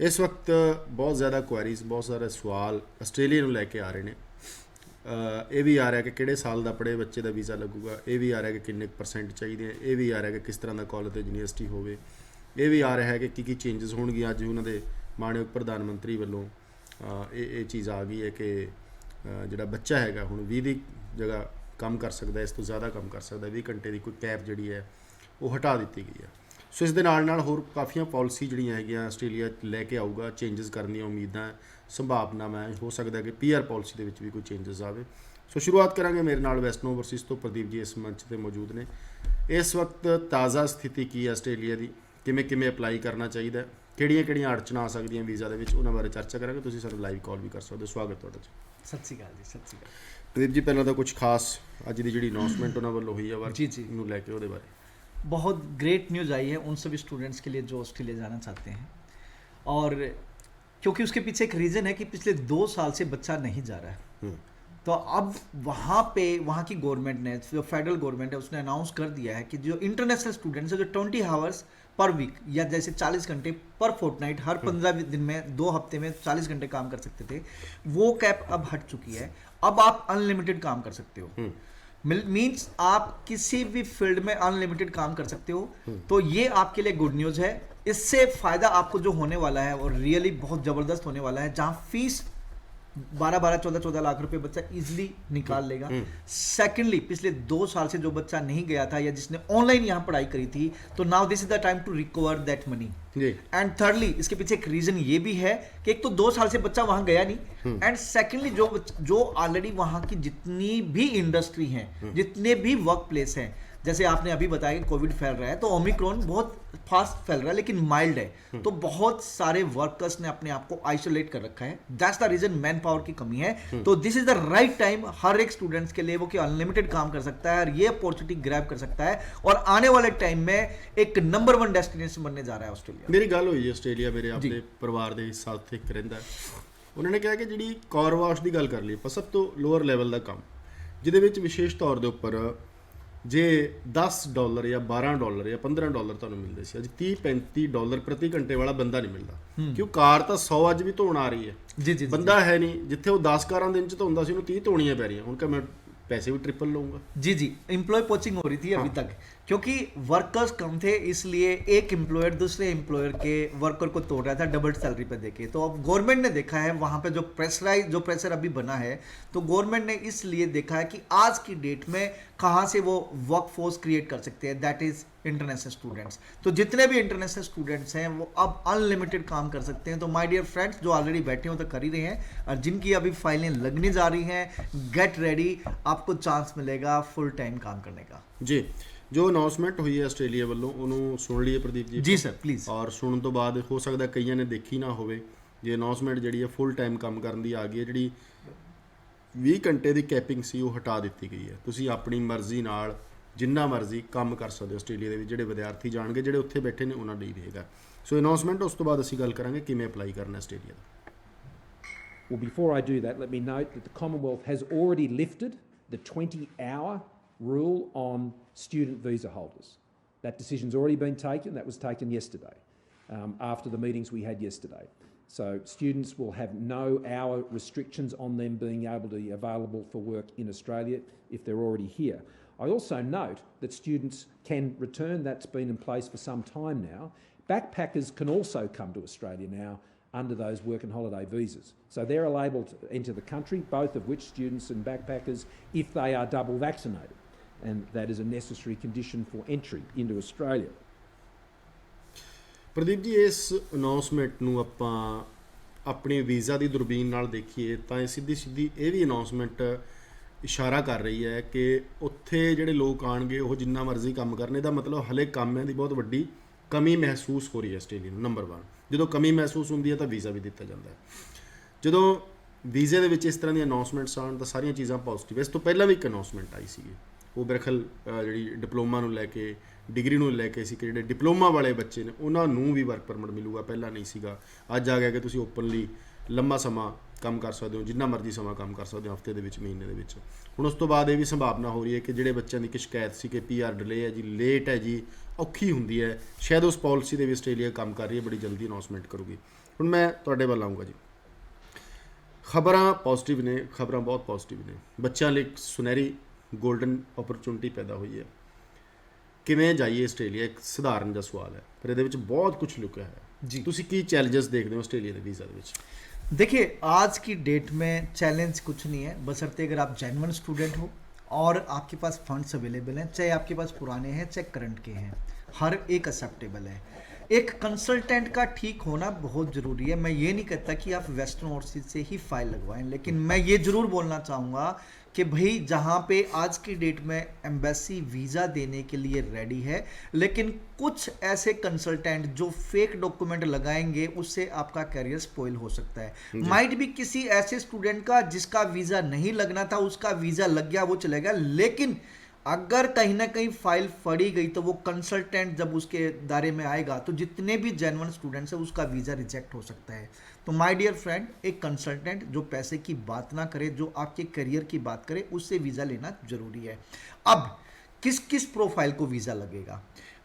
ਇਸ ਵਕਤ ਬਹੁਤ ਜ਼ਿਆਦਾ ਕੁਐਰੀਜ਼, ਬਹੁਤ ਸਾਰੇ ਸਵਾਲ ਆਸਟ੍ਰੇਲੀਆ ਨੂੰ ਲੈ ਕੇ ਆ ਰਹੇ ਨੇ। ਇਹ ਵੀ ਆ ਰਿਹਾ ਕਿ ਕਿਹੜੇ ਸਾਲ ਦਾ ਪੜ੍ਹੇ ਬੱਚੇ ਦਾ ਵੀਜ਼ਾ ਲੱਗੂਗਾ, ਇਹ ਵੀ ਆ ਰਿਹਾ ਕਿ ਕਿੰਨੇ ਪਰਸੈਂਟ ਚਾਹੀਦੇ ਆ, ਇਹ ਵੀ ਆ ਰਿਹਾ ਕਿ ਕਿਸ ਤਰ੍ਹਾਂ ਦਾ ਕਾਲਜ ਤੇ ਯੂਨੀਵਰਸਿਟੀ ਹੋਵੇ, ਇਹ ਵੀ ਆ ਰਿਹਾ ਹੈ ਕਿ ਕੀ ਚੇਂਜਸ ਹੋਣਗੀਆਂ। ਅੱਜ ਉਹਨਾਂ ਦੇ ਮਾਣਯੋਗ ਪ੍ਰਧਾਨ ਮੰਤਰੀ ਵੱਲੋਂ ਇਹ ਚੀਜ਼ ਆ ਗਈ ਹੈ ਕਿ ਜਿਹੜਾ ਬੱਚਾ ਹੈਗਾ ਹੁਣ 20 ਦੀ ਜਗ੍ਹਾ ਕੰਮ ਕਰ ਸਕਦਾ, ਇਸ ਤੋਂ ਜ਼ਿਆਦਾ ਕੰਮ ਕਰ ਸਕਦਾ, 20 ਘੰਟੇ ਦੀ ਕੋਈ ਕੈਪ ਜਿਹੜੀ ਹੈ ਉਹ ਹਟਾ ਦਿੱਤੀ ਗਈ ਹੈ। ਸੋ ਇਸ ਦੇ ਨਾਲ ਹੋਰ ਕਾਫੀਆਂ ਪਾਲਿਸੀ ਜਿਹੜੀਆਂ ਹੈਗੀਆਂ ਆਸਟ੍ਰੇਲੀਆ ਲੈ ਕੇ ਆਊਗਾ, ਚੇਂਜਸ ਕਰਨ ਦੀਆਂ ਉਮੀਦਾਂ, ਸੰਭਾਵਨਾਵਾਂ, ਹੋ ਸਕਦਾ ਕਿ PR ਪਾਲਿਸੀ ਦੇ ਵਿੱਚ ਵੀ ਕੋਈ ਚੇਂਜਸ ਆਵੇ। ਸੋ ਸ਼ੁਰੂਆਤ ਕਰਾਂਗੇ, ਮੇਰੇ ਨਾਲ ਵੈਸਟ ਨੋਵ ਓਵਰਸੀਜ਼ ਤੋਂ ਪ੍ਰਦੀਪ ਜੀ ਇਸ ਮੰਚ 'ਤੇ ਮੌਜੂਦ ਨੇ। ਇਸ ਵਕਤ ਤਾਜ਼ਾ ਸਥਿਤੀ ਕੀ ਹੈ ਆਸਟ੍ਰੇਲੀਆ ਦੀ, ਕਿਵੇਂ ਅਪਲਾਈ ਕਰਨਾ ਚਾਹੀਦਾ, ਕਿਹੜੀਆਂ ਅੜਚਣਾਂ ਆ ਸਕਦੀਆਂ ਵੀਜ਼ਾ ਦੇ ਵਿੱਚ, ਉਹਨਾਂ ਬਾਰੇ ਚਰਚਾ ਕਰਾਂਗੇ। ਤੁਸੀਂ ਸਾਨੂੰ ਲਾਈਵ ਕਾਲ ਵੀ ਕਰ ਸਕਦੇ ਹੋ। ਸਵਾਗਤ ਤੁਹਾਡਾ ਜੀ। ਸਤਿ ਸ਼੍ਰੀ ਅਕਾਲ ਜੀ। ਸਤਿ ਸ਼੍ਰੀ ਅਕਾਲ ਪ੍ਰਦੀਪ ਜੀ, ਪਹਿਲਾਂ ਤਾਂ ਕੁਝ ਖਾਸ ਅੱਜ ਦੀ ਜਿਹੜੀ ਅਨਾउंसमेंट ਉਹਨਾਂ ਵੱਲੋਂ ਹੋਈ ਹੈ ਵਰਕ ਨੂੰ ਲੈ ਕੇ, ਉਹਦੇ ਬਾਰੇ। बहुत ग्रेट न्यूज़ आई है उन सभी स्टूडेंट्स के लिए जो ऑस्ट्रेलिया जाना चाहते हैं, और क्योंकि उसके पीछे एक रीज़न है कि पिछले 2 साल से बच्चा नहीं जा रहा है। तो अब वहाँ की गवर्नमेंट ने, जो फेडरल गवर्नमेंट है, उसने अनाउंस कर दिया है कि जो इंटरनेशनल स्टूडेंट्स है, जो 20 आवर्स पर वीक या जैसे 40 घंटे पर फोर्टनाइट, हर 15 दिन में 2 हफ्ते में 40 घंटे काम कर सकते थे, वो कैप अब हट चुकी है। अब आप अनलिमिटेड काम कर सकते हो। मीन्स आप किसी भी फील्ड में अनलिमिटेड काम कर सकते हो। तो ये आपके लिए गुड न्यूज़ है। इससे फ़ायदा आपको जो होने वाला है और रियली बहुत ज़बरदस्त होने वाला है, जहाँ फीस 12 14 लाख रुपए बच्चा इजीली निकाल लेगा। सेकेंडली, पिछले 2 साल से जो बच्चा नहीं गया था या जिसने ऑनलाइन यहाँ पढ़ाई करी थी, तो now this is the time to recover that money. And thirdly, इसके पीछे एक रीजन ये भी है कि एक तो 2 साल से बच्चा वहां गया नहीं, एंड सेकेंडली जो ऑलरेडी वहां की जितनी भी इंडस्ट्री हैं, जितने भी वर्क प्लेस हैं, जैसे आपने अभी बताया कि कोविड फैल रहा है, तो ओमिक्रॉन बहुत फास्ट फैल रहा है लेकिन माइल्ड है, तो बहुत सारे वर्कर्स ने अपने आप को आइसोलेट कर रखा है। That's the reason man power की कमी है। तो this is the right time हर एक स्टूडेंट्स के लिए वो कि अनलिमिटेड काम कर सकता है और ये अपॉर्चुनिटी ग्रैब कर सकता है, और आने वाले टाइम में एक नंबर 1 डेस्टिनेशन बनने जा रहा है ऑस्ट्रेलिया। मेरी गल हुई आस्ट्रेलिया, मेरे अपने परिवार के साथ एक रहिंदा, उन्होंने कहा कि जी कार वाश की गल कर ली, पर सब तो लोअर लैवल का काम, जिहदे विशेष तौर के उपर जे $10 या $12 या $15 ਤੁਹਾਨੂੰ ਮਿਲਦੇ ਸੀ, ਅੱਜ $30-35 ਪ੍ਰਤੀ ਘੰਟੇ ਵਾਲਾ ਬੰਦਾ ਨਹੀਂ ਮਿਲਦਾ। ਕਿਉਂ? ਕਾਰ ਤਾਂ 100 ਅੱਜ ਵੀ ਧੋਣ ਆ ਰਹੀ ਹੈ, ਜੀ ਬੰਦਾ ਹੈ ਨਹੀਂ। ਜਿੱਥੇ ਉਹ 10 ਕਾਰਾਂ ਦਿਨ ਚ ਧੋਂਦਾ ਸੀ, ਉਹਨੂੰ 30 ਧੋਣੀਆਂ ਪੈ ਰਹੀਆਂ। ਹੁਣ ਕਿ ਮੈਂ पैसे भी ट्रिपल लूँगा। जी, एम्प्लॉय पोचिंग हो रही थी अभी तक, क्योंकि वर्कर्स कम थे, इसलिए एक एम्प्लॉयर दूसरे एम्प्लॉयर के वर्कर को तोड़ रहा था डबल सैलरी पे देके। तो अब गवर्नमेंट ने देखा है वहाँ पे जो प्रेशर अभी बना है, तो गवर्नमेंट ने इसलिए देखा है कि आज की डेट में कहाँ से वो वर्क फोर्स क्रिएट कर सकते हैं, दैट इज इंटरनेशनल स्टूडेंट्स। तो जितने भी इंटरनेशनल स्टूडेंट्स हैं वो अब अनलिमिटेड काम कर सकते हैं। तो माय डियर फ्रेंड्स, जो ऑलरेडी बैठे हो तो कर ही रहे हैं, और जिनकी अभी फाइलें लगने जा रही हैं, गेट रेडी, आपको चांस मिलेगा फुल टाइम काम करने का। जी, जो अनाउंसमेंट हुई है आस्ट्रेलिया वालों, उन्होंने सुन लिए प्रदीप जी? जी सर, प्लीज़। और सुनने तो बाद हो सकता कई ने देखी ना हो, जे अनाउंसमेंट जी फुल टाइम काम करने की आ गई है, जी 20 घंटे की कैपिंग सी वो हटा दी गई है। तुसी अपनी मर्जी नाल जिन्ना मर्जी काम कर सकते हो आस्ट्रेलिया के, ਜਿਹੜੇ विद्यार्थी जाणगे, ਜਿਹੜੇ ਉੱਥੇ बैठे ने उन्होंने नहीं रहेगा। सो अनाउंसमेंट उस तो बाद ਅਸੀਂ ਗੱਲ ਕਰਾਂਗੇ ਕਿਵੇਂ ਅਪਲਾਈ ਕਰਨਾ Australia the. Well, before I do that, let me note that the Commonwealth has already lifted the 20-hour rule on student visa holders. That decision's already been taken. That was taken yesterday, after the meetings we had yesterday. So students will have no hour restrictions on them being able to be available for work in Australia if they're already here. I also note that students can return. That's been in place for some time now. Backpackers can also come to Australia now under those work and holiday visas. So they're able to enter the country, both of which, students and backpackers, if they are double vaccinated. And that is a necessary condition for entry into Australia. Pradeep ji, ਇਸ announcement ਨੂੰ ਆਪਾਂ ਆਪਣੀ visa ਦੀ ਦੁਰਬੀਨ ਨਾਲ ਦੇਖੀਏ ਤਾਂ ਇਹ ਸਿੱਧੀ ਇਹ ਵੀ ਅਨਾਉਂਸਮੈਂਟ ਇਸ਼ਾਰਾ ਕਰ ਰਹੀ ਹੈ ਕਿ ਉੱਥੇ ਜਿਹੜੇ ਲੋਕ ਆਣਗੇ ਉਹ ਜਿੰਨਾ ਮਰਜ਼ੀ ਕੰਮ ਕਰਨ। ਇਹਦਾ ਮਤਲਬ ਹਲੇ ਕਾਮਾਂ ਦੀ ਬਹੁਤ ਵੱਡੀ ਕਮੀ ਮਹਿਸੂਸ ਹੋ ਰਹੀ ਹੈ ਆਸਟ੍ਰੇਲੀਆ ਨੂੰ। ਨੰਬਰ 1, ਜਦੋਂ ਕਮੀ ਮਹਿਸੂਸ ਹੁੰਦੀ ਹੈ ਤਾਂ ਵੀਜ਼ਾ ਵੀ ਦਿੱਤਾ ਜਾਂਦਾ ਹੈ। ਜਦੋਂ ਵੀਜ਼ੇ ਦੇ ਵਿੱਚ ਇਸ ਤਰ੍ਹਾਂ ਦੀਆਂ ਅਨਾਉਂਸਮੈਂਟਸ ਆਉਣ ਤਾਂ ਸਾਰੀਆਂ ਚੀਜ਼ਾਂ ਪੋਜ਼ਿਟਿਵ। ਇਸ ਤੋਂ ਪਹਿਲਾਂ ਵੀ ਇੱਕ ਅਨਾਉਂਸਮੈਂਟ ਆਈ ਸੀਗੀ, ਉਹ ਬਰਖਲ ਜਿਹੜੀ ਡਿਪਲੋਮਾ ਨੂੰ ਲੈ ਕੇ, ਡਿਗਰੀ ਨੂੰ ਲੈ ਕੇ ਸੀ ਕਿ ਜਿਹੜੇ ਡਿਪਲੋਮਾ ਵਾਲੇ ਬੱਚੇ ਨੇ ਉਹਨਾਂ ਨੂੰ ਵੀ ਵਰਕ ਪਰਮਿਟ ਮਿਲੂਗਾ, ਪਹਿਲਾਂ ਨਹੀਂ ਸੀਗਾ। ਅੱਜ ਆ ਗਿਆ ਕਿ ਤੁਸੀਂ ਓਪਨਲੀ ਲੰਮਾ ਸਮਾਂ ਕੰਮ ਕਰ ਸਕਦੇ ਹੋ, ਜਿੰਨਾ ਮਰਜ਼ੀ ਸਮਾਂ ਕੰਮ ਕਰ ਸਕਦੇ ਹੋ ਹਫਤੇ ਦੇ ਵਿੱਚ, ਮਹੀਨੇ ਦੇ ਵਿੱਚ। ਹੁਣ ਉਸ ਤੋਂ ਬਾਅਦ ਇਹ ਵੀ ਸੰਭਾਵਨਾ ਹੋ ਰਹੀ ਹੈ ਕਿ ਜਿਹੜੇ ਬੱਚਿਆਂ ਦੀ ਕਿ ਸ਼ਿਕਾਇਤ ਸੀ ਕਿ PR ਡਿਲੇ ਹੈ ਜੀ, ਲੇਟ ਹੈ ਜੀ, ਔਖੀ ਹੁੰਦੀ ਹੈ, ਸ਼ਾਇਦ ਉਸ ਪਾਲਿਸੀ ਦੇ ਵੀ ਆਸਟ੍ਰੇਲੀਆ ਕੰਮ ਕਰ ਰਹੀ ਹੈ, ਬੜੀ ਜਲਦੀ ਅਨਾਉਂਸਮੈਂਟ ਕਰੂਗੀ। ਹੁਣ ਮੈਂ ਤੁਹਾਡੇ ਵੱਲ ਆਊਂਗਾ ਜੀ। ਖਬਰਾਂ ਪੋਜ਼ਿਟਿਵ ਨੇ, ਖਬਰਾਂ ਬਹੁਤ ਪੋਜ਼ਿਟਿਵ ਨੇ, ਬੱਚਿਆਂ ਲਈ ਸੁਨਹਿਰੀ ਗੋਲਡਨ ਓਪਰਚੁਨਿਟੀ ਪੈਦਾ ਹੋਈ ਹੈ। ਕਿਵੇਂ ਜਾਈਏ ਆਸਟ੍ਰੇਲੀਆ, ਇੱਕ ਸਧਾਰਨ ਜਿਹਾ ਸਵਾਲ ਹੈ, ਪਰ ਇਹਦੇ ਵਿੱਚ ਬਹੁਤ ਕੁਝ ਲੁਕਿਆ ਹੈ ਜੀ। ਤੁਸੀਂ ਕੀ ਚੈलेंजेस ਦੇਖਦੇ ਹੋ ਆਸਟ੍ਰੇਲੀਆ ਦੇ ਵੀਜ਼ਾ ਦੇ ਵਿੱਚ? देखिए, आज की डेट में चैलेंज कुछ नहीं है, बशर्ते अगर आप जेन्युइन स्टूडेंट हो और आपके पास फंड्स अवेलेबल हैं, चाहे आपके पास पुराने हैं चाहे करंट के हैं, हर एक एक्सेप्टेबल है। एक कंसल्टेंट का ठीक होना बहुत ज़रूरी है। मैं ये नहीं कहता कि आप वेस्टर्न ओवरसीज से ही फाइल लगवाएं, लेकिन मैं ये ज़रूर बोलना चाहूँगा कि भाई जहाँ पे आज की डेट में एम्बेसी वीज़ा देने के लिए रेडी है, लेकिन कुछ ऐसे कंसल्टेंट जो फेक डॉक्यूमेंट लगाएंगे उससे आपका करियर स्पॉइल हो सकता है। माइट भी किसी ऐसे स्टूडेंट का जिसका वीज़ा नहीं लगना था उसका वीज़ा लग गया, वो चले गया, लेकिन अगर कहीं ना कहीं फाइल फड़ी गई तो वो कंसल्टेंट जब उसके दायरे में आएगा तो जितने भी जेन्युइन स्टूडेंट्स हैं उसका वीज़ा रिजेक्ट हो सकता है। तो माय डियर फ्रेंड, एक कंसल्टेंट जो पैसे की बात ना करे, जो आपके करियर की बात करे, उससे वीज़ा लेना जरूरी है। अब किस किस प्रोफाइल को वीज़ा लगेगा,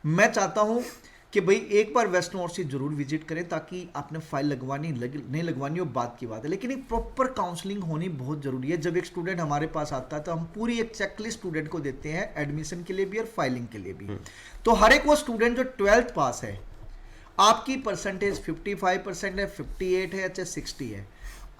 मैं चाहता हूँ कि भाई एक बार वेस्टर्न ओवरसीज जरूर विजिट करें, ताकि आपने फाइल लगवानी नहीं लगवानी हो बात की बात है, लेकिन एक प्रॉपर काउंसलिंग होनी बहुत ज़रूरी है। जब एक स्टूडेंट हमारे पास आता है तो हम पूरी एक चेकलिस्ट स्टूडेंट को देते हैं, एडमिशन के लिए भी और फाइलिंग के लिए भी। तो हर एक वो स्टूडेंट जो 12th पास है, आपकी परसेंटेज 55% है, 58 है, चाहे 60 है,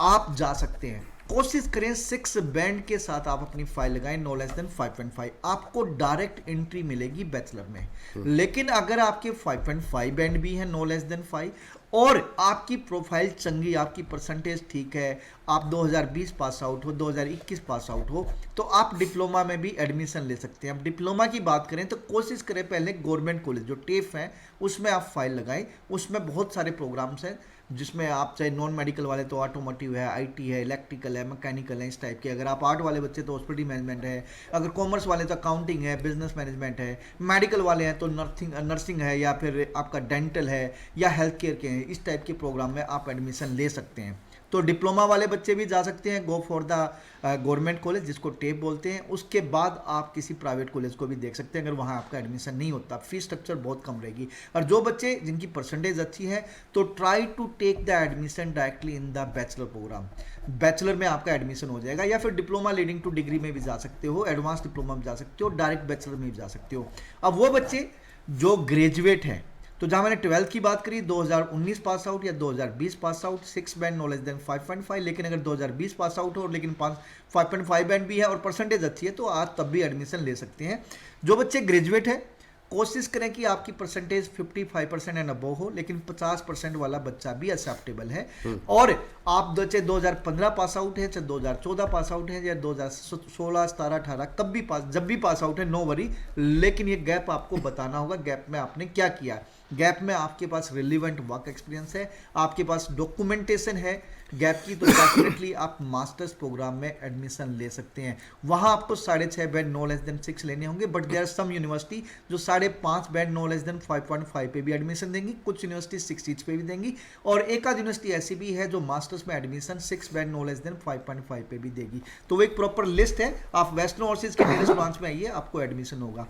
आप जा सकते हैं। कोशिश करें 6 बैंड के साथ आप अपनी फाइल लगाएं, नो लेस देन 5.5, आपको डायरेक्ट एंट्री मिलेगी बैचलर में। लेकिन अगर आपके 5.5 बैंड भी है, नो लेस देन 5, और आपकी प्रोफाइल चंगी, आपकी परसेंटेज ठीक है, आप 2020 पास आउट हो, 2021 पास आउट हो, तो आप डिप्लोमा में भी एडमिशन ले सकते हैं। अब डिप्लोमा की बात करें तो कोशिश करें पहले गवर्नमेंट कॉलेज जो टेफ है उसमें आप फाइल लगाएं। उसमें बहुत सारे प्रोग्राम्स हैं जिसमें आप चाहे नॉन मेडिकल वाले तो ऑटोमोटिव है, IT है, इलेक्ट्रिकल है, मैकेनिकल है, इस टाइप के। अगर आप आर्ट वाले बच्चे तो हॉस्पिटल मैनेजमेंट है, अगर कॉमर्स वाले तो अकाउंटिंग है, बिजनेस मैनेजमेंट है, मेडिकल वाले हैं तो नर्सिंग है, या फिर आपका डेंटल है, या हेल्थ केयर के हैं, इस टाइप के प्रोग्राम में आप एडमिशन ले सकते हैं। तो डिप्लोमा वाले बच्चे भी जा सकते हैं, go for the government college जिसको टेप बोलते हैं। उसके बाद आप किसी प्राइवेट कॉलेज को भी देख सकते हैं अगर वहाँ आपका एडमिशन नहीं होता, फीस स्ट्रक्चर बहुत कम रहेगी। और जो बच्चे जिनकी परसेंटेज अच्छी है तो try to take the admission directly in the bachelor program, bachelor में आपका एडमिशन हो जाएगा, या फिर डिप्लोमा लीडिंग टू डिग्री में भी जा सकते हो, एडवांस डिप्लोमा में जा सकते हो, डायरेक्ट बैचलर में भी जा सकते हो। अब वो बच्चे जो ग्रेजुएट हैं, तो जहाँ मैंने 12th की बात करी, 2019 पास आउट या 2020 pass out, 6 band no less than 5.5, लेकिन अगर 2020 पास आउट हो लेकिन 5.5 बैंड भी है और परसेंटेज अच्छी है तो आप तब भी एडमिशन ले सकते हैं। जो बच्चे ग्रेजुएट है कोशिश करें कि आपकी परसेंटेज 55% एंड अबव हो, लेकिन 50% वाला बच्चा भी एक्सेप्टेबल है। और आप चाहे 2015 पास आउट है, चाहे 2014 पास आउट है, या 2016, 17, 18 जब भी पास आउट है, नो वरी, लेकिन ये गैप आपको बताना होगा, गैप में आपने क्या किया। गैप में आपके पास रिलीवेंट वर्क एक्सपीरियंस है, आपके पास डॉक्यूमेंटेशन है गैप की, तो डेफिनेटली आप मास्टर्स प्रोग्राम में एडमिशन ले सकते हैं। वहाँ आपको 6.5 बैंड नो लेस देन 6 लेने होंगे, but there are some university जो 5.5 बैंड नो लेस देन 5.5 पे भी एडमिशन देंगी, कुछ यूनिवर्सिटी 6 पे भी देंगी, और एक आध यूनिवर्सिटी ऐसी भी है जो मास्टर्स में admission 6 band no less than 5.5 पे भी देगी। तो वो एक प्रॉपर लिस्ट है, आप वेस्टर्न ओवरसीज के नियरेस्ट ब्रांच में आइए, आपको एडमिशन होगा।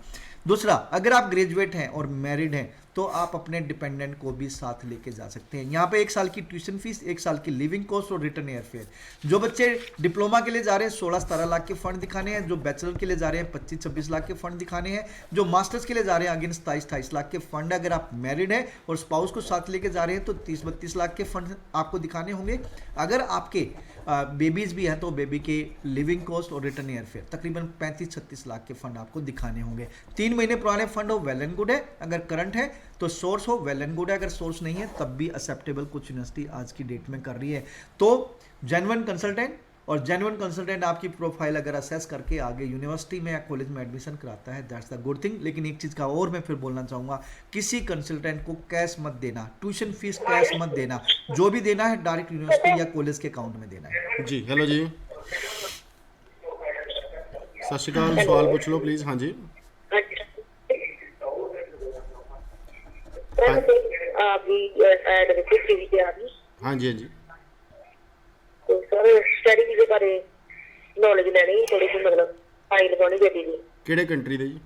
दूसरा, अगर आप ग्रेजुएट हैं और मैरिड हैं तो आप अपने डिपेंडेंट को भी साथ लेके जा सकते हैं। यहाँ पे 1 साल की ट्यूशन फीस, 1 साल की लिविंग कॉस्ट और रिटर्न एयरफेयर। जो बच्चे डिप्लोमा के लिए जा रहे हैं 16-17 लाख के फंड दिखाने हैं, जो बैचलर के लिए जा रहे हैं 25-26 लाख के फंड दिखाने हैं, जो मास्टर्स के लिए जा रहे हैं अगेन 27-28 लाख के फंड। अगर आप मैरिड हैं और स्पाउस को साथ लेके जा रहे हैं तो 30-32 लाख के फंड आपको दिखाने होंगे। अगर आपके बेबीज भी हैं तो बेबी के लिविंग कॉस्ट और रिटर्न एयरफेयर तकरीबन 35-36 लाख के फंड आपको दिखाने होंगे। 3 महीने पुराने फंड हो वेल एंड गुड है, अगर करंट है तो सोर्स हो वेल एंड गुड है, अगर सोर्स नहीं है तब भी एक्सेप्टेबल कुछ यूनिवर्सिटी आज की डेट में कर रही है। तो जेन्युइन कंसल्टेंट, और जेन्युइन कंसल्टेंट आपकी प्रोफाइल अगर असेस करके आगे यूनिवर्सिटी में या कॉलेज में एडमिशन कराता है, दैट्स द गुड थिंग। लेकिन एक चीज़ का और मैं फिर बोलना चाहूँगा, किसी कंसल्टेंट को कैश मत देना, ट्यूशन फीस कैश मत देना, जो भी देना है डायरेक्ट यूनिवर्सिटी या कॉलेज के अकाउंट में देना है। जी हेलो जी, सत श्री अकाल, सवाल पूछ लो प्लीज़। हाँ जी, अभी ऐड हाँ जी हाँ जी, तो सर ਸਟੱਡੀ ਵੀਜ਼ੇ ਬਾਰੇ ਨੌਲੇਜ ਲੈਣੀ ਥੋੜੀ ਜਿਹੀ, ਮਤਲਬ ਫਾਈਲ ਲਗਾਉਣੀ ਬੇਟੀ ਦੀ। ਕਿਹੜੇ ਕੰਟਰੀ ਦਾ ਜੀ?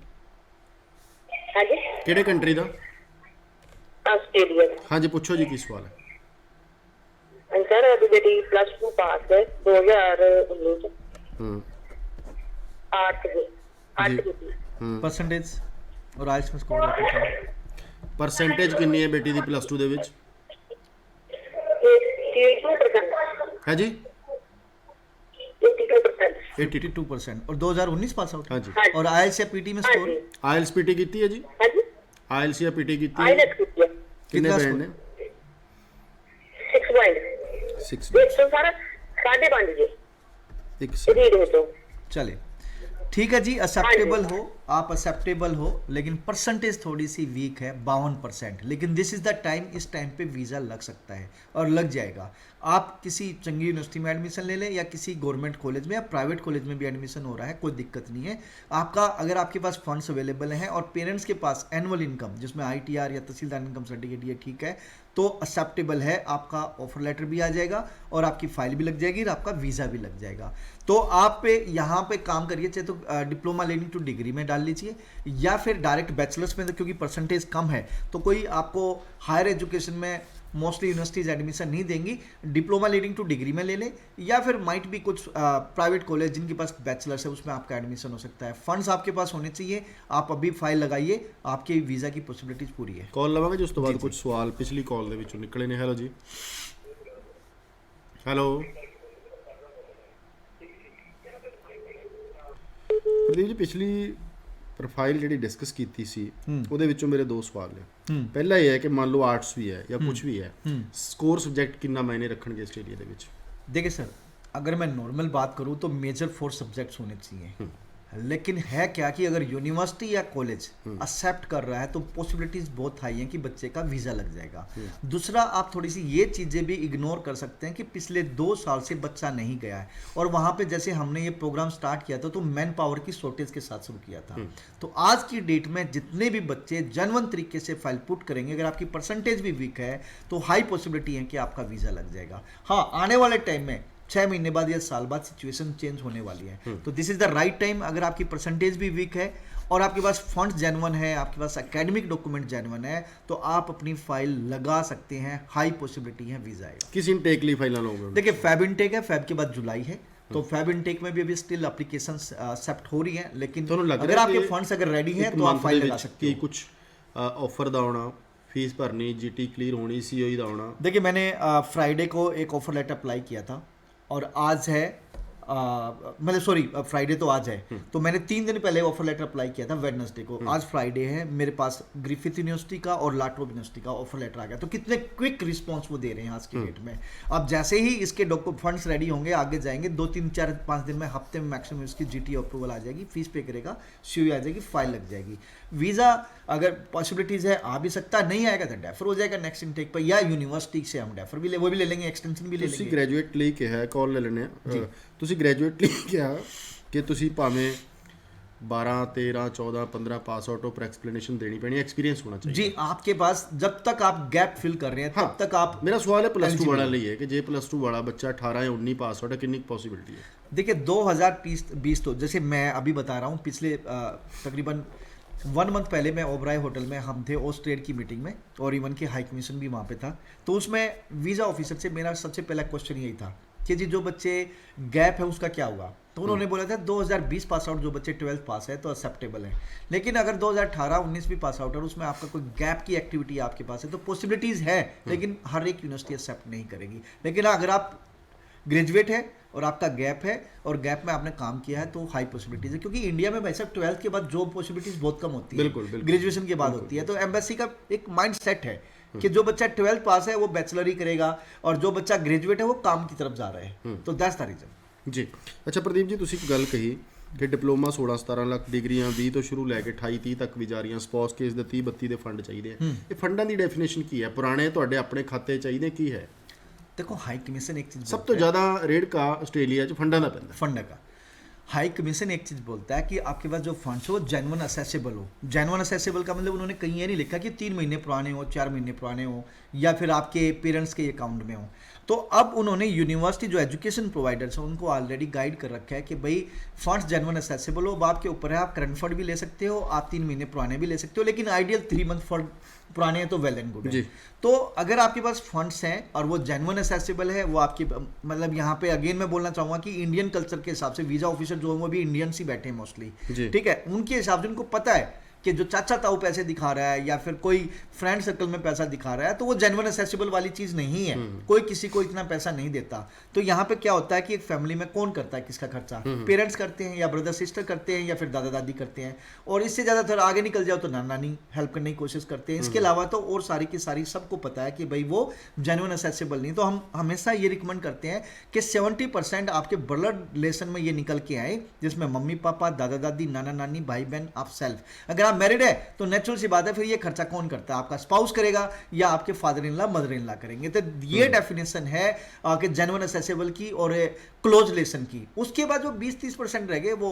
ਹਾਂਜੀ, ਕਿਹੜੇ ਕੰਟਰੀ ਦਾ? ਆਸਟ੍ਰੇਲੀਆ ਦਾ। ਹਾਂਜੀ ਪੁੱਛੋ ਜੀ, ਕੀ ਸਵਾਲ ਹੈ? ਹਾਂਜੀ ਸਰ, ਅभी बेटी +2 पास है 2019 ਚ। ਹੂੰ 8 जी। की। परसेंटेज और आइल्स में स्कोर कितना है? ਪਰਸੈਂਟੇਜ ਕਿੰਨੀ ਹੈ ਬੇਟੀ ਦੀ +2 ਦੇ ਵਿੱਚ? 82%। ਹੈ ਜੀ 82%। 82%। और 2019 पास आउट? ਹਾਂਜੀ। और आइल्स या पीटी में स्कोर? ਹਾਂਜੀ ਆਇਲਸ ਪੀਟੀ ਕੀਤੀ ਹੈ ਜੀ? ਹਾਂਜੀ, ਆਇਲਸ ਜਾਂ ਪੀਟੀ ਕੀਤੀ ਹੈ? ਆਈਲੈਟਸ ਕੀਤੀ ਹੈ। ਕਿੰਨੇ ਕਿੰਨਾ ਬੈਂਡ ਨੇ? 6 ਪੁਆਇੰਟ 6 ਇੱਕ ਤੋਂ ਸਾਰਾ 5.5 ਜੀ 1 ਰੀਡ ਹੋ ਤੋਂ। चले ठीक है जी, एक्सेप्टेबल हो, आप एक्सेप्टेबल हो, लेकिन परसेंटेज थोड़ी सी वीक है 52%। लेकिन दिस इज़ द टाइम, इस टाइम पे वीज़ा लग सकता है और लग जाएगा। आप किसी चंगी यूनिवर्सिटी में एडमिशन ले लें या किसी गवर्नमेंट कॉलेज में या प्राइवेट कॉलेज में भी एडमिशन हो रहा है, कोई दिक्कत नहीं है। आपका अगर आपके पास फंड्स अवेलेबल हैं और पेरेंट्स के पास एनुअल इनकम जिसमें ITR या तहसीलदार इनकम सर्टिफिकेट ये ठीक है, तो एक्सेप्टेबल है। आपका ऑफर लेटर भी आ जाएगा और आपकी फाइल भी लग जाएगी और आपका वीज़ा भी लग जाएगा। तो आप पे यहाँ पे काम करिए, चाहे तो डिप्लोमा लीडिंग टू डिग्री में डाल लीजिए या फिर डायरेक्ट बैचलर्स में, क्योंकि परसेंटेज कम है तो कोई आपको हायर एजुकेशन में मोस्टली यूनिवर्सिटीज़ एडमिशन नहीं देंगी। डिप्लोमा लीडिंग टू डिग्री में ले लें या फिर माइट भी कुछ प्राइवेट कॉलेज जिनके पास बैचलर्स है उसमें आपका एडमिशन हो सकता है। फंड्स आपके पास होने चाहिए, आप अभी फाइल लगाइए, आपके वीज़ा की पॉसिबिलिटीज़ पूरी है। ਕਾਲ ਲਵਾਂਗੇ ਜੀ, ਉਸ ਤੋਂ ਬਾਅਦ ਕੁਝ ਸਵਾਲ ਪਿਛਲੀ ਕਾਲ ਦੇ ਵਿੱਚੋਂ ਨਿਕਲੇ ਨੇ। ਹੈਲੋ ਜੀ, ਹੈਲੋ ਪ੍ਰਦੀਪ ਜੀ, ਪਿਛਲੀ ਪ੍ਰੋਫਾਈਲ ਜਿਹੜੀ ਡਿਸਕਸ ਕੀਤੀ ਸੀ ਉਹਦੇ ਵਿੱਚੋਂ ਮੇਰੇ ਦੋ ਸਵਾਲ ਨੇ। ਪਹਿਲਾ ਇਹ ਹੈ ਕਿ ਮੰਨ ਲਓ ਆਰਟਸ ਵੀ ਹੈ ਜਾਂ ਕੁਝ ਵੀ ਹੈ, ਸਕੋਰ ਸਬਜੈਕਟ ਕਿੰਨਾ ਮਾਇਨੇ ਰੱਖਣਗੇ ਆਸਟ੍ਰੇਲੀਆ ਦੇ ਵਿੱਚ? देखिए सर, अगर मैं नॉर्मल बात करूँ तो मेजर 4 सब्जेक्ट्स होने चाहिए, लेकिन है क्या कि अगर यूनिवर्सिटी या कॉलेज एक्सेप्ट कर रहा है तो पॉसिबिलिटीज़ बहुत हाई हैं कि बच्चे का वीज़ा लग जाएगा। दूसरा, आप थोड़ी सी ये चीज़ें भी इग्नोर कर सकते हैं कि पिछले 2 साल से बच्चा नहीं गया है और वहाँ पे जैसे हमने ये प्रोग्राम स्टार्ट किया था तो मैन पावर की शॉर्टेज के साथ शुरू किया था। तो आज की डेट में जितने भी बच्चे जेन्युइन तरीके से फाइल पुट करेंगे, अगर आपकी परसेंटेज भी वीक है तो हाई पॉसिबिलिटी है कि आपका वीज़ा लग जाएगा। हाँ, आने वाले टाइम में 6 महीने बाद या साल बाद सिचुएशन चेंज होने वाली है, तो this is the right time. अगर आपकी परसेंटेज भी वीक है और आपके पास फंड्स जेन्युइन है, आपके पास एकेडमिक डॉक्यूमेंट जेन्युइन है, तो आप अपनी फाइल लगा सकते हैं। हाई पॉसिबिलिटी है वीज़ा आएगा। किस इनटेक ली फाइल लोगे? देखिए, फैब इनटेक है, फैब के बाद जुलाई है, तो फैब इनटेक में भी अभी स्टिल एप्लीकेशन एक्सेप्ट हो रही है, लेकिन ਤੁਹਾਨੂੰ ਲੱਗ अगर ਰਿਹਾ आपके कि फंड्स अगर रेडी है ਇੱਕ तो आप month फाइल ਦੇ लगा ਵਿੱਚ सकते ਕੀ हो। ਕੁਝ ऑफर ਦਾ आना, फीस भरनी, जीटी क्लियर होनी, सीओई ਦਾ आना? देखिए, मैंने फ्राइडे को एक ऑफर लेटर अप्लाई किया था और आज है मतलब सॉरी फ्राइडे तो आज है, तो मैंने 3 दिन पहले ऑफर लेटर अप्लाई किया था वेडनेसडे को। आज फ्राइडे है, मेरे पास ग्रिफिथ यूनिवर्सिटी का और लाट्रोब यूनिवर्सिटी का ऑफर लेटर आ गया। तो कितने क्विक रिस्पांस वो दे रहे हैं आज की डेट में। अब जैसे ही इसके फंड्स रेडी होंगे, आगे जाएंगे 2 3 4 5 दिन में, हफ्ते में मैक्सिमम इसकी जीटी अप्रूवल आ जाएगी, फीस पे करेगा, सीओई आ जाएगी, फाइल लग जाएगी। वीज़ा अगर पॉसिबिलिटीज़ है आ भी सकता, नहीं आएगा तो डेफर हो जाएगा नेक्स्ट इनटेक पर, या यूनिवर्सिटी से हम डेफर भी वो भी ले लेंगे, एक्सटेंशन भी ले ਤੁਸੀਂ लेंगे। ਗ੍ਰੈਜੂਏਟ ਲਈ ਕਿਹਾ, ਕਾਲ ਲੈ ਲੈਣੇ ਆ। ਤੁਸੀਂ ਗ੍ਰੈਜੂਏਟ ਲਈ ਕਿਹਾ ਕਿ ਤੁਸੀਂ ਭਾਵੇਂ 12 13 14 15 पास आउट हो पर एक्सप्लेनेशन देनी पैनी, एक्सपीरियंस होना चाहिए जी। आपके पास जब तक आप गैप फिल कर रहे हैं तब तक आप, मेरा सवाल है प्लस 2 eligible वाला है। ਲਈ है कि जे प्लस 2 वाला बच्चा 18 या 19 पास आउट है, कितनी पॉसिबिलिटी है? देखिए 2020 तो जैसे मैं अभी बता रहा हूँ, पिछले तकरीबन 1 मंथ पहले मैं ओबराय होटल में, हम थे ऑस्ट्रेड की मीटिंग में और इवन के हाई कमीशन भी वहाँ पे था। तो उसमें वीज़ा ऑफिसर से मेरा सबसे पहला क्वेश्चन यही था कि जी जो बच्चे गैप है उसका क्या होगा। तो उन्होंने बोला था 2020 पास आउट जो बच्चे 12th पास है तो एक्सेप्टेबल है, लेकिन अगर 2018-19 भी पास आउट है और उसमें आपका कोई गैप की एक्टिविटी आपके पास है तो पॉसिबिलिटीज़ है, लेकिन हर एक यूनिवर्सिटी एक्सेप्ट नहीं करेगी। लेकिन अगर आप ग्रेजुएट है और आपका गैप है और गैप में आपने काम किया है तो हाई पॉसिबिलिटीज़ है, क्योंकि इंडिया में भाई साहब 12th के बाद जॉब पॉसिबिलिटीज़ बहुत कम होती है, बिल्कुल, बिल्कुल। ग्रेजुएशन के बाद होती है। तो एम्बेसी का एक माइंड सेट है कि जो बच्चा 12th पास है वो बैचलर ही करेगा और जो बच्चा ग्रेजुएट है वो काम की तरफ जा रहा है। तो दैट्स द रीजन ਜੀ। ਅੱਛਾ ਪ੍ਰਦੀਪ ਜੀ, ਤੁਸੀਂ ਇੱਕ ਗੱਲ ਕਹੀ ਕਿ ਡਿਪਲੋਮਾ 16-17 ਲੱਖ, ਡਿਗਰੀਆਂ 20 ਤੋਂ ਸ਼ੁਰੂ ਲੈ ਕੇ 28-30 ਤੱਕ ਵੀ ਜਾ ਰਹੀਆਂ, ਸਪੌਸ ਕੇਸ ਦੇ 30-32 ਦੇ ਫੰਡ ਚਾਹੀਦੇ ਆ। ਇਹ ਫੰਡਾਂ ਦੀ ਡੈਫੀਨੇਸ਼ਨ ਕੀ ਹੈ? ਪੁਰਾਣੇ ਤੁਹਾਡੇ ਆਪਣੇ ਖਾਤੇ ਚਾਹੀਦੇ ਕੀ ਹੈ? देखो, हाई कमीशन एक चीज़ ਸਭ ਤੋਂ ਜ਼ਿਆਦਾ ਰੇਡ ਕਾ ਆਸਟ੍ਰੇਲੀਆ 'ਚ ਫੰਡਾਂ ਦਾ ਪੈਂਦਾ। फंड का हाई कमीशन एक चीज़ बोलता है कि आपके पास जो फंड्स हो जेन्युइन असेसेबल हो। जेन्युइन असेसेबल का मतलब उन्होंने कहीं ये नहीं लिखा कि 3 महीने पुराने हो, 4 महीने पुराने हो, या फिर आपके पेरेंट्स के अकाउंट में हो। तो अब उन्होंने यूनिवर्सिटी जो एजुकेशन प्रोवाइडर्स हैं उनको ऑलरेडी गाइड कर रखा है कि भाई फंड्स जेन्युइन असेसेबल हो, अब आपके ऊपर है, आप करंट फंड भी ले सकते हो, आप 3 महीने पुराने भी ले सकते हो, लेकिन आइडियल 3 मंथ फंड पुराने हैं तो वेल एंड गुड है। तो अगर आपके पास फंड्स हैं और वो जेन्युइन असेसेबल है, वो आपकी मतलब यहाँ पे अगेन मैं बोलना चाहूँगा कि इंडियन कल्चर के हिसाब से वीज़ा ऑफिसर जो है वो भी इंडियंस ही बैठे हैं मोस्टली, ठीक है, उनके हिसाब से उनको पता है कि जो चाचा ताऊ पैसे दिखा रहा है या फिर कोई फ्रेंड सर्कल में पैसा दिखा रहा है तो वो जेन्युइन असेसिबल वाली चीज़ नहीं है। कोई किसी को इतना पैसा नहीं देता। तो यहाँ पे क्या होता है कि एक फैमिली में कौन करता है किसका खर्चा, पेरेंट्स करते हैं या ब्रदर सिस्टर करते हैं या फिर दादा दादी करते हैं, और इससे ज़्यादातर आगे निकल जाओ तो नाना नानी हेल्प करने की कोशिश करते हैं। इसके अलावा तो और सारी की सारी सबको पता है कि भाई वो जेन्युइन असेसिबल नहीं। तो हम हमेशा ये रिकमेंड करते हैं कि 70% आपके ब्लड रिलेशन में ये निकल के आए, जिसमें मम्मी पापा, दादा दादी, नाना नानी, भाई बहन, आप सेल्फ। अगर मैरिड है तो नेचुरल सी बात है फिर ये खर्चा कौन करता है, आपका स्पाउस करेगा या आपके father in law mother in law करेंगे। तो ये डेफिनेशन है कि जेन्युइन असेसेबल की और क्लोज रिलेशन की। उसके बाद जो 20-30% रह गए वो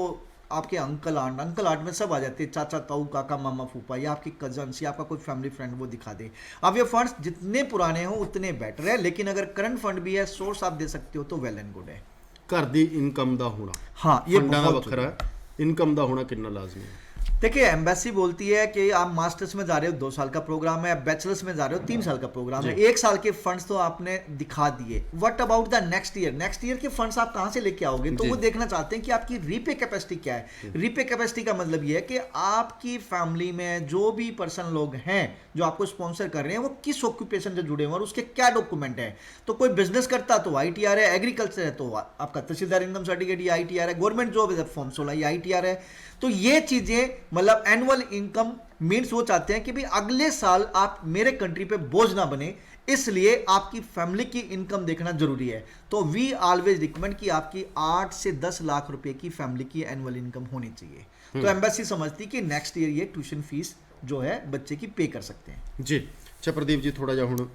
आपके अंकल आंट में सब आ जाते हैं, चाचा ताऊ, काका, मामा, फूफा, या आपकी कजन्स या आपका कोई फैमिली फ्रेंड वो दिखा दे। अब ये फंड्स जितने पुराने हो उतने बेटर है, लेकिन अगर करंट फंड भी है, सोर्स आप दे सकते हो तो वेल एंड गुड है। घर दी इनकम दा होना, हाँ ये फंडां दा बहुत वखरा है, इनकम दा होना कितना लाजमी है। देखिए एम्बेसी बोलती है कि आप मास्टर्स में जा रहे हो 2 साल का प्रोग्राम है, बैचलर्स में जा रहे हो 3 साल का प्रोग्राम है, 1 साल के फंड्स तो आपने दिखा दिए। What about the next year, next year के फंड्स आप कहां से लेके आओगे? तो वो देखना चाहते हैं कि आपकी रीपे कैपेसिटी क्या है। रीपे कैपेसिटी का मतलब ये है कि आपकी फैमिली में जो भी पर्सन लोग हैं जो आपको स्पॉन्सर कर रहे हैं वो किस ऑक्यूपेशन से जुड़े हुए हैं और उसके क्या डॉक्यूमेंट है। तो कोई बिजनेस करता तो ITR है, एग्रीकल्चर है तो आपका तहसीलदार इनकम सर्टिफिकेट या ITR है, गवर्नमेंट जॉब है फॉर्म 16 या ITR है। तो ये चीजें मतलब एनुअल इनकम मीन्स वो चाहते हैं कि भाई अगले साल आप मेरे कंट्री पे बोझ ना बने, इसलिए आपकी फैमिली की इनकम देखना जरूरी है। तो वी ऑलवेज रिकमेंड कि आपकी 8 से 10 लाख रुपए की फैमिली की एनुअल इनकम होनी चाहिए। तो एम्बेसी समझती कि नेक्स्ट ईयर ये ट्यूशन फीस जो है बच्चे की पे कर सकते हैं जी। अच्छा प्रदीप जी, थोड़ा जिहा हुण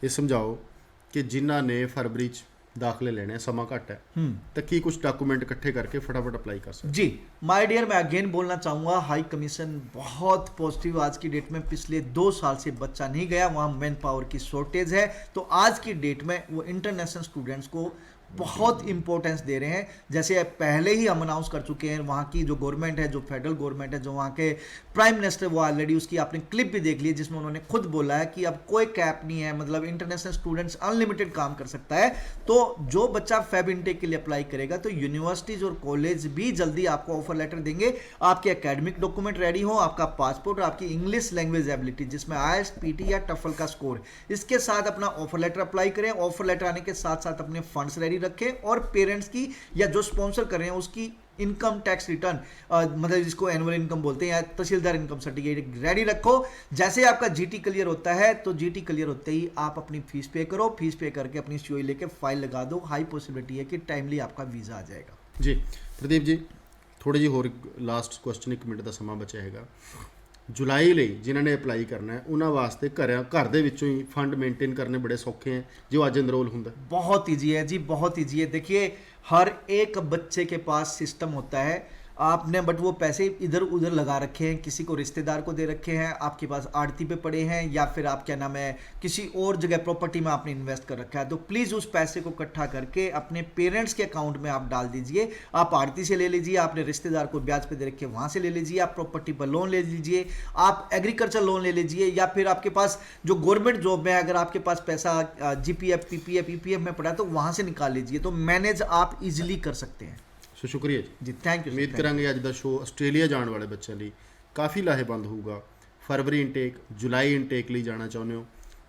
ये समझाओ कि जिन्हां ने फरवरी च दाखले लेने, समा घट है, तो की कुछ डॉक्यूमेंट इकट्ठे करके फटाफट अप्लाई कर सकते? जी माय डियर, मैं अगेन बोलना चाहूँगा हाई कमीशन बहुत पॉजिटिव आज की डेट में। पिछले 2 साल से बच्चा नहीं गया, वहाँ मैन पावर की शॉर्टेज है। तो आज की डेट में वो इंटरनेशनल स्टूडेंट्स को बहुत इंपॉर्टेंस दे रहे हैं। जैसे पहले ही हम अनाउंस कर चुके हैं, वहाँ की जो गवर्नमेंट है, जो फेडरल गवर्नमेंट है, जो वहाँ के प्राइम मिनिस्टर, वो ऑलरेडी उसकी आपने क्लिप भी देख ली है जिसमें उन्होंने खुद बोला है कि अब कोई कैप नहीं है, मतलब इंटरनेशनल स्टूडेंट्स अनलिमिटेड काम कर सकता है। तो जो बच्चा फेब इनटेक के लिए अप्लाई करेगा तो यूनिवर्सिटीज और कॉलेज भी जल्दी आपको ऑफर लेटर देंगे। आपके एकेडमिक डॉक्यूमेंट रेडी हो, आपका पासपोर्ट और आपकी इंग्लिश लैंग्वेज एबिलिटी जिसमें IELTS, PT या टफल का स्कोर, इसके साथ अपना ऑफर लेटर अप्लाई करें। ऑफर लेटर आने के साथ साथ अपने फंड्स रेडी रखें और पेरेंट्स की या जो स्पॉन्सर कर रहे हैं उसकी इनकम टैक्स रिटर्न, मतलब जिसको एनुअल इनकम बोलते हैं या तहसीलदार इनकम सर्टिफिकेट रेडी रखो। जैसे आपका GT क्लियर होता है तो GT क्लियर होते ही आप अपनी फीस पे करो, फीस पे करके अपनी COE लेके फाइल लगा दो। हाई पॉसिबिलिटी है कि टाइमली आपका वीज़ा आ जाएगा। जी प्रदीप जी, थोड़ी जी होर लास्ट क्वेश्चन, 1 मिनट का समा बचा हैगा। जुलाई ਲਈ जिन्हों ने अप्लाई करना है उन्होंने वास्ते घर दे विचों ही फंड मेनटेन करने बड़े सौखे हैं जो अज एनरोल होंगे? बहुत ईजी है जी, बहुत ईजी है। देखिए हर एक बच्चे के पास सिस्टम होता है, आपने बट वो पैसे इधर उधर लगा रखे हैं, किसी को रिश्तेदार को दे रखे हैं, आपके पास आड़ती पे पड़े हैं, या फिर आप क्या नाम है किसी और जगह प्रॉपर्टी में आपने इन्वेस्ट कर रखा है। तो प्लीज़ उस पैसे को इकट्ठा करके अपने पेरेंट्स के अकाउंट में आप डाल दीजिए। आप आड़ती से ले लीजिए, आपने रिश्तेदार को ब्याज पे दे रखे वहाँ से ले लीजिए, आप प्रॉपर्टी पर लोन ले लीजिए, आप एग्रीकल्चर लोन ले लीजिए, या फिर आपके पास जो गवर्नमेंट जॉब में अगर आपके पास पैसा GPF, PPF, EPF में पड़ा है तो वहाँ से निकाल लीजिए। तो मैनेज आप इजीली कर सकते हैं। सो शुक्रिया जी, थैंक यू। उम्मीद करांगे अज का शो आस्ट्रेलिया जाने वाले बच्चों लिए काफ़ी लाहेबंद होगा। फरवरी इनटेक, जुलाई इनटेक लिए जाना चाਹੁੰਦੇ हो,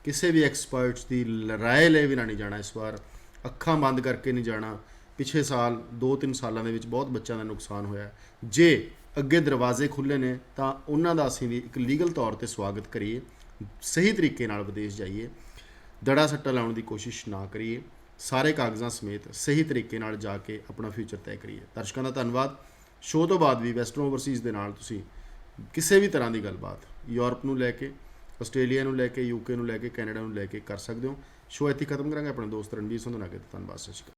किसी भी एक्सपर्ट्स की राय ले भी ना नहीं जाना, इस बार अखां बंद करके नहीं जाना। पिछले साल 2-3 सालों के बहुत बच्चों का नुकसान होया। जे अगे दरवाजे खुले ने तो उन्हों का असीं भी एक लीगल तौर पर स्वागत करिए, सही तरीके नाल विदेश जाइए, दड़ा सट्टा लाने की कोशिश ना करिए, सारे कागज़ां समेत सही तरीके नाल जाके अपना फ्यूचर तय करिए। दर्शकों का धन्यवाद। शो तो बाद भी वैस्टर्न ओवरसीज़ दे नाल तुसीं किसी भी तरह की गलबात यूरोप नूं लैके, आस्ट्रेलिया नूं लैके, UK नूं लैके, कैनेडा नूं लैके कर सकते हो। शो इत्थे खत्म करांगे। अपने दोस्त रणवीर संधू नाल धन्यवाद। सत श्री अकाल।